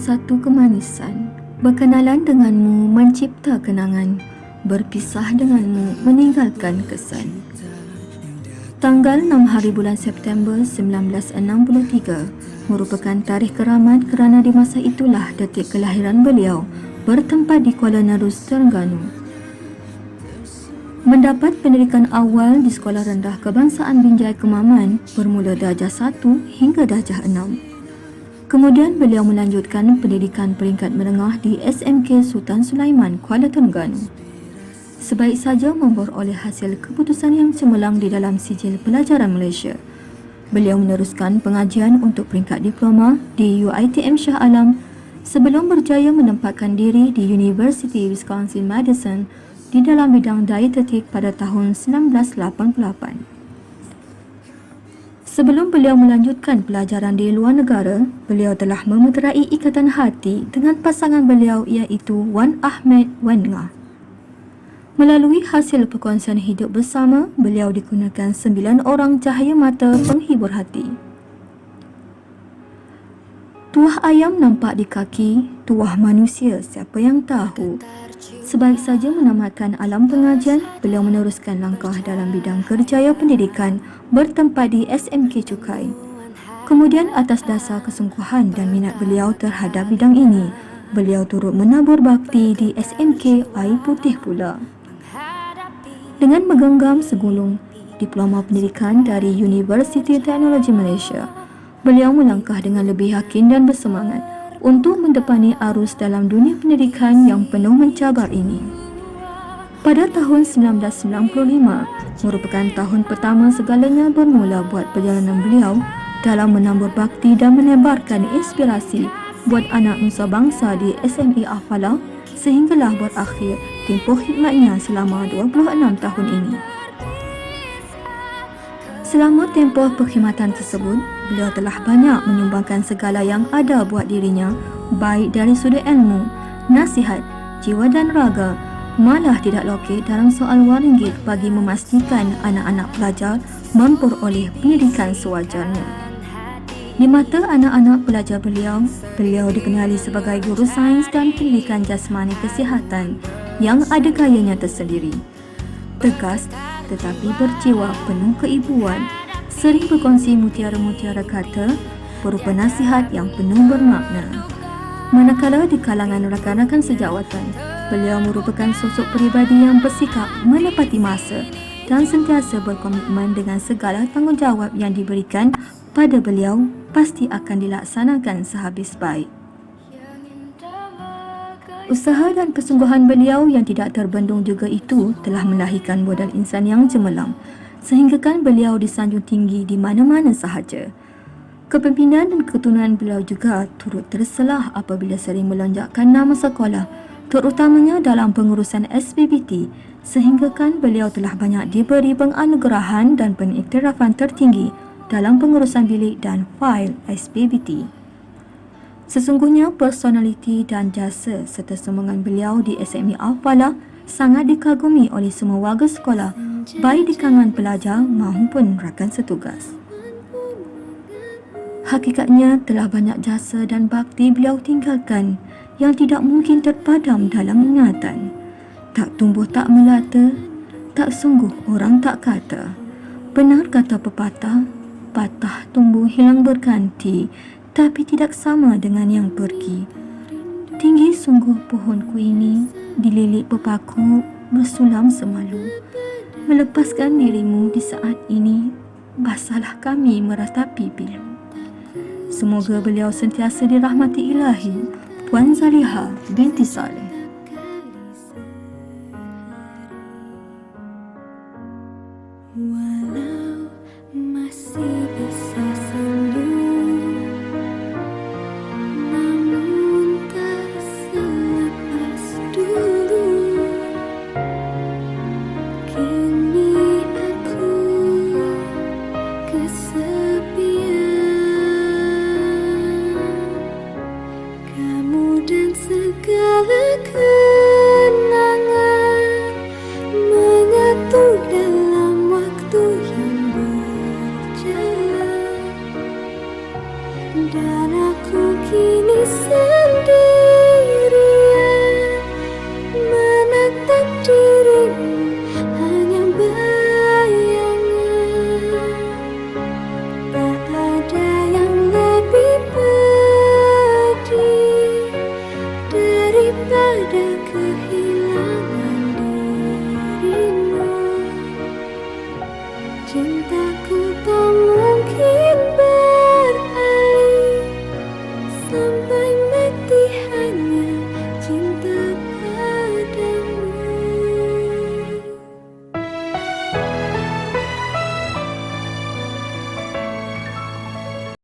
satu kemanisan. Berkenalan denganmu mencipta kenangan, berpisah denganmu meninggalkan kesan. Tanggal 6 hari bulan September 1963 merupakan tarikh keramat kerana di masa itulah detik kelahiran beliau bertempat di Kuala Nerus, Terengganu. Mendapat pendidikan awal di Sekolah Rendah Kebangsaan Binjai Kemaman bermula darjah 1 hingga darjah 6. Kemudian beliau melanjutkan pendidikan peringkat menengah di SMK Sultan Sulaiman, Kuala Terengganu. Sebaik saja memperoleh hasil keputusan yang cemerlang di dalam sijil pelajaran Malaysia. Beliau meneruskan pengajian untuk peringkat diploma di UiTM Shah Alam sebelum berjaya menempatkan diri di University Wisconsin-Madison di dalam bidang dietetik pada tahun 1988. Sebelum beliau melanjutkan pelajaran di luar negara, beliau telah memeterai ikatan hati dengan pasangan beliau iaitu Wan Ahmed Wan Ngah. Melalui hasil perkongsian hidup bersama, beliau dikurniakan 9 orang cahaya mata penghibur hati. Tuah ayam nampak di kaki, tuah manusia siapa yang tahu. Sebaik saja menamatkan alam pengajian, beliau meneruskan langkah dalam bidang kerjaya pendidikan bertempat di SMK Cukai. Kemudian atas dasar kesungguhan dan minat beliau terhadap bidang ini, beliau turut menabur bakti di SMK Air Putih pula. Dengan menggenggam segulung diploma pendidikan dari Universiti Teknologi Malaysia, beliau melangkah dengan lebih yakin dan bersemangat untuk mendepani arus dalam dunia pendidikan yang penuh mencabar ini. Pada tahun 1995 merupakan tahun pertama segalanya bermula buat perjalanan beliau dalam menambur bakti dan menebarkan inspirasi buat anak nusa bangsa di SME Afala sehinggalah berakhir tempoh khidmatnya selama 26 tahun ini. Selama tempoh perkhidmatan tersebut, beliau telah banyak menyumbangkan segala yang ada buat dirinya, baik dari sudut ilmu, nasihat, jiwa dan raga, malah tidak lokek dalam soal wang ringgit bagi memastikan anak-anak pelajar memperoleh pendidikan sewajarnya. Di mata anak-anak pelajar beliau dikenali sebagai guru sains dan pendidikan jasmani kesihatan yang ada gayanya tersendiri. Tegas tetapi berjiwa penuh keibuan, sering berkongsi mutiara-mutiara kata berupa nasihat yang penuh bermakna. Manakala di kalangan rakan-rakan sejawatan, beliau merupakan sosok peribadi yang bersikap menepati masa dan sentiasa berkomitmen dengan segala tanggungjawab yang diberikan pada beliau pasti akan dilaksanakan sehabis baik. Usaha dan kesungguhan beliau yang tidak terbendung juga itu telah melahirkan modal insan yang cemerlang, sehinggakan beliau disanjung tinggi di mana-mana sahaja. Kepimpinan dan keturunan beliau juga turut terselah apabila sering melonjakkan nama sekolah, terutamanya dalam pengurusan SPBT, sehinggakan beliau telah banyak diberi penganugerahan dan pengiktirafan tertinggi dalam pengurusan bilik dan fail SPBT. Sesungguhnya personaliti dan jasa serta sumbangan beliau di SME Al-Falah sangat dikagumi oleh semua warga sekolah, baik di kalangan pelajar maupun rakan setugas. Hakikatnya telah banyak jasa dan bakti beliau tinggalkan yang tidak mungkin terpadam dalam ingatan. Tak tumbuh tak melata, tak sungguh orang tak kata. Benar kata pepatah, patah tumbuh hilang berganti, tapi tidak sama dengan yang pergi. Tinggi sungguh pohonku ini, dililit pepaku, bersulam semalu. Melepaskan dirimu di saat ini, basahlah kami meratapi pilu. Semoga beliau sentiasa dirahmati Ilahi. Puan Zaliha binti Saleh.